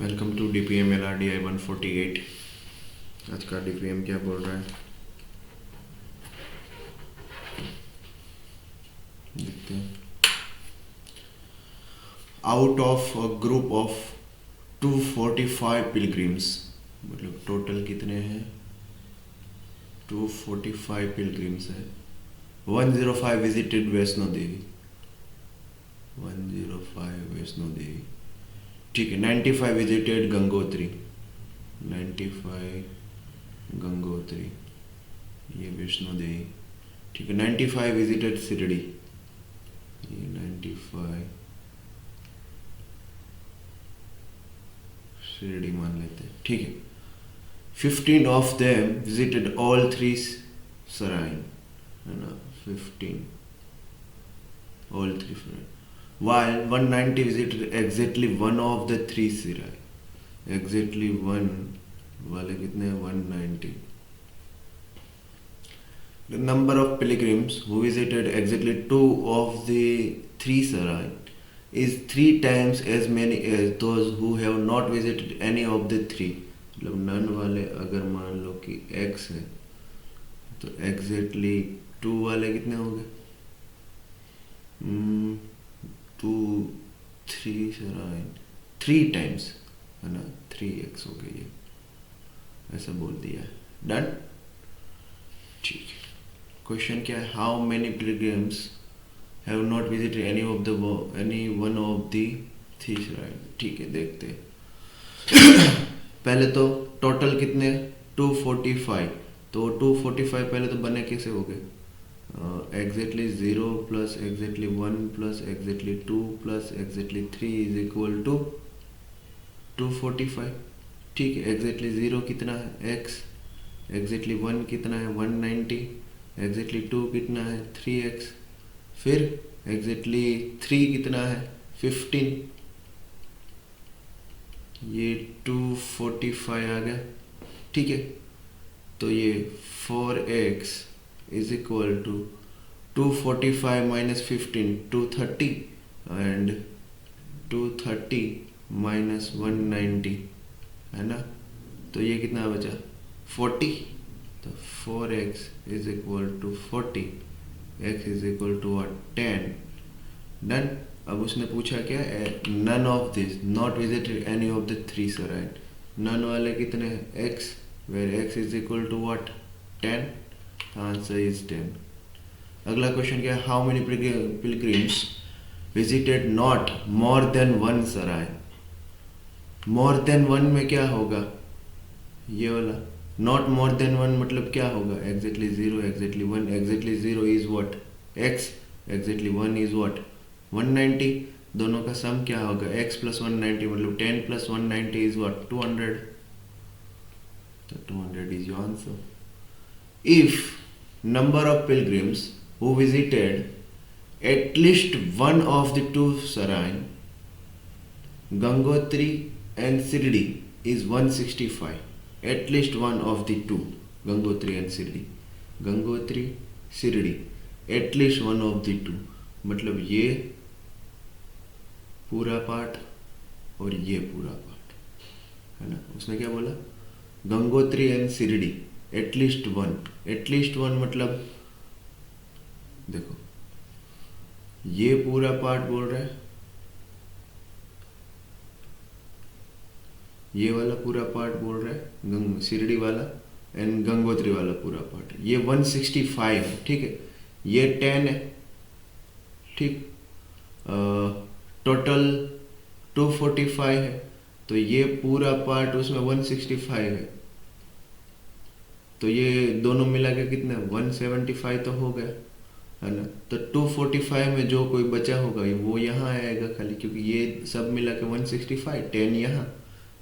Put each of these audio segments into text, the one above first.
Welcome to DPM LRDI 148। आज का DPM क्या बोल रहा है देखते हैं। Out of a group of 245 pilgrims, मतलब टोटल कितने हैं? 245 पिलग्रिम्स है। 105 विजिटेड वैष्णो देवी। 105 वैष्णो देवी, ठीक है। 95 विजिटेड गंगोत्री। 95 गंगोत्री, ये वैष्णो देवी, ठीक है। 95 विजिटेड शिरडी, ये 95 शिरडी मान लेते हैं, ठीक है। 15 of them visited all three shrine, है ना। 15 all three shrine, while 190 visited exactly one of the three shrine. Exactly one वाले कितने हैं? 190। The number of pilgrims who visited exactly two of the three shrines is 3 times as many as those who have not visited any of the three। मतलब none वाले अगर मान लो कि x है तो एग्जैक्टली 2 वाले कितने हो गए? 2 3 shrine 3 times, है ना। 3x हो गई, ये ऐसा बोल दिया है। डन, ठीक है। क्वेश्चन क्या है? How many pilgrims have not visited any one of the three shrine. ठीक है, देखते हैं। पहले तो टोटल कितने? 245। तो 245 पहले तो बने कैसे हो गए? Exactly 0 plus exactly 1 plus exactly 2 plus exactly 3 is equal to 245। ठीक है। एग्जैक्टली 0 कितना है? x। एग्जैक्टली 1 कितना है? 190। एग्जैक्टली 2 कितना है? 3x। फिर एग्जैक्टली 3 कितना है? 15। ये 245 आ गया, ठीक है। तो ये 4x is equal to 245 minus 15 230, and 230 minus 190, है ना। तो ये कितना बचा? 40। तो 4x is equal to 40, x is equal to 10। Done. अब उसने पूछा क्या? None of this not visited any of the three shrine. None वाले कितने हैं? x, where x is equal to what? 10। Answer is 10। अगला क्वेश्चन क्या है? How many pilgrims visited not more than one shrine. More than one में क्या होगा? ये वाला नॉट मोर देन वन मतलब क्या होगा? Exactly 0, exactly 1। Exactly 0 is what? x। Exactly 1 is what? 190। दोनों का सम क्या होगा? x प्लस 190, मतलब 10 प्लस 190 इज व्हाट? 200। तो 200 is your answer. If number of pilgrims who visited at least one of the two shrine Gangotri and Shirdi is 165. At least one of the two, Gangotri and Shirdi, Gangotri, Shirdi, at least one of the two, मतलब ये पूरा part और ये पूरा part, है ना। उसने क्या बोला? Gangotri and Shirdi at least one. At least one मतलब देखो, ये पूरा पार्ट बोल रहा है, ये वाला पूरा पार्ट बोल रहा है शिरडी वाला, एंड गंगोत्री वाला पूरा पार्ट। ये 165 है, ठीक है। ये 10 है, ठीक। टोटल 245 है, तो ये पूरा पार्ट उसमें 165 है, तो ये दोनों मिला के कितना? 175 तो हो गया, है ना। तो 245 में जो कोई बचा होगा वो यहाँ आएगा खाली, क्योंकि ये सब मिला के 165, 10 यहाँ,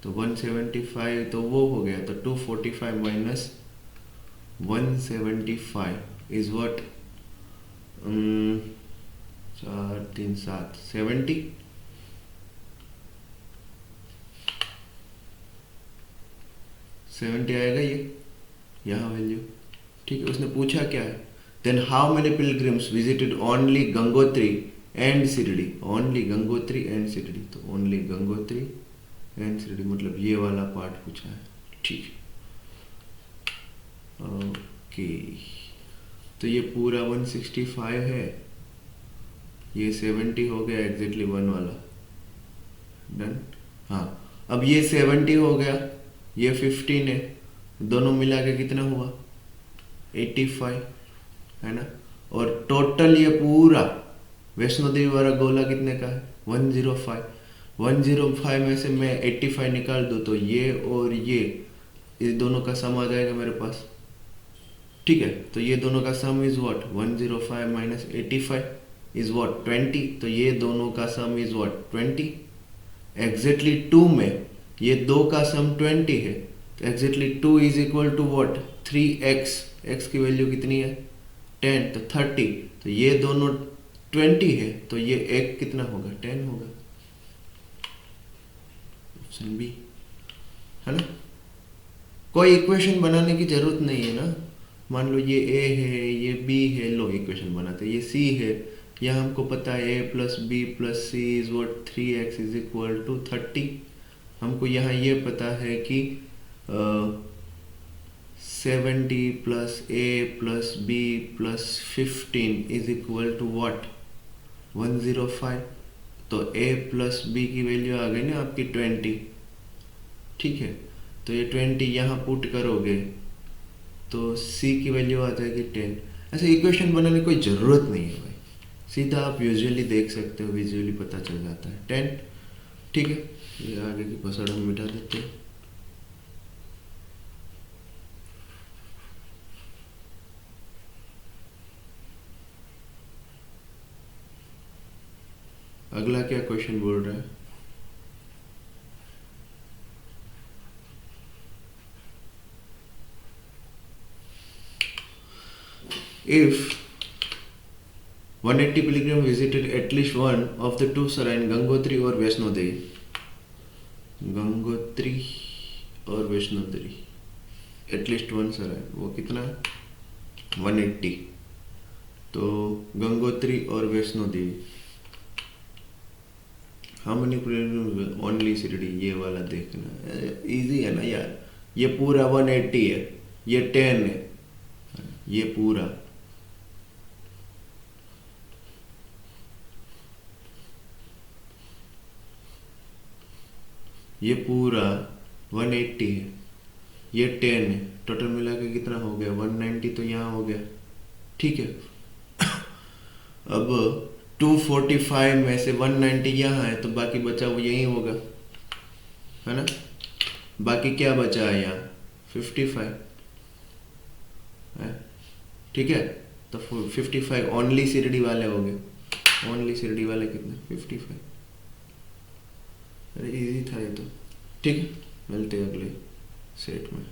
तो 175 तो वो हो गया। तो 245 माइनस 175 इज व्हाट? 4 3 7 70। आएगा ये यहाँ वैल्यू, ठीक है। उसने पूछा क्या है? Then how many pilgrims visited only Gangotri and Shirdi. Only Gangotri and Shirdi, तो ओनली गंगोत्री NCD मतलब ये वाला पार्ट पूछा है, ठीक है। ओके, तो ये पूरा 165 है, ये 70 हो गया एग्जैक्टली 1 वाला, डन। हाँ, अब ये 70 हो गया, ये 15 है, दोनों मिला के कितना हुआ 85, है ना। और टोटल ये पूरा वैष्णो देवी वाला गोला कितने का है 105। 105 में से मैं 85 निकाल दूँ तो ये और ये इस दोनों का सम आ जाएगा मेरे पास, ठीक है। तो ये दोनों का सम is what 105 minus 85 is what 20, तो ये दोनों का सम इज व्हाट 20। एग्जैक्टली 2 में ये दो का सम 20 है, तो exactly 2 is equal to what 3x, x की वैल्यू कितनी है 10, तो 30, तो ये दोनों 20 है, तो ये एक कितना होगा 10 होगा, ऑप्शन बी, है ना। कोई इक्वेशन बनाने की जरूरत नहीं है ना। मान लो ये a है, ये b है, लो इक्वेशन बनाते, ये c है, यहाँ हमको पता है a plus B plus C is what 3x is equal to 30। हमको यहाँ ये पता है कि 70 प्लस a प्लस b प्लस 15 इज इक्वल टू वॉट 105, तो a प्लस b की वैल्यू आ गई ना आपकी 20, ठीक है। तो ये 20 यहाँ पुट करोगे तो c की वैल्यू आ जाएगी 10। ऐसे इक्वेशन बनाने की कोई ज़रूरत नहीं है भाई, सीधा आप यूजुअली देख सकते हो, विजुअली पता चल जाता है 10, ठीक है। ये आगे की पसड़ हम मिटा देते हैं। अगला क्या क्वेश्चन बोल रहा है, if 180 pilgrim visited at least one of the two shrines Gangotri और वैष्णो देवी, गंगोत्री और Vaishno Devi at least one shrine, वो कितना है 180, तो गंगोत्री और Vaishno Devi how many pilgrim only Shirdi, ये वाला देखना इजी है ना यार। ये पूरा 180 है, ये 10 है, ये पूरा ये पूरा 180 है, ये 10 है, टोटल मिला के कितना हो गया 190, तो यहाँ हो गया, ठीक है। अब 245 में से 190 यहाँ है, तो बाकी बचा वो यही होगा, है ना। बाकी क्या बचा है यहाँ 55 है, ठीक है। तो 55 ओनली शिरडी वाले हो गए, ओनली शिरडी वाले कितने 55। अरे इजी था ये तो, ठीक है। मिलते हैं अगले सेट में।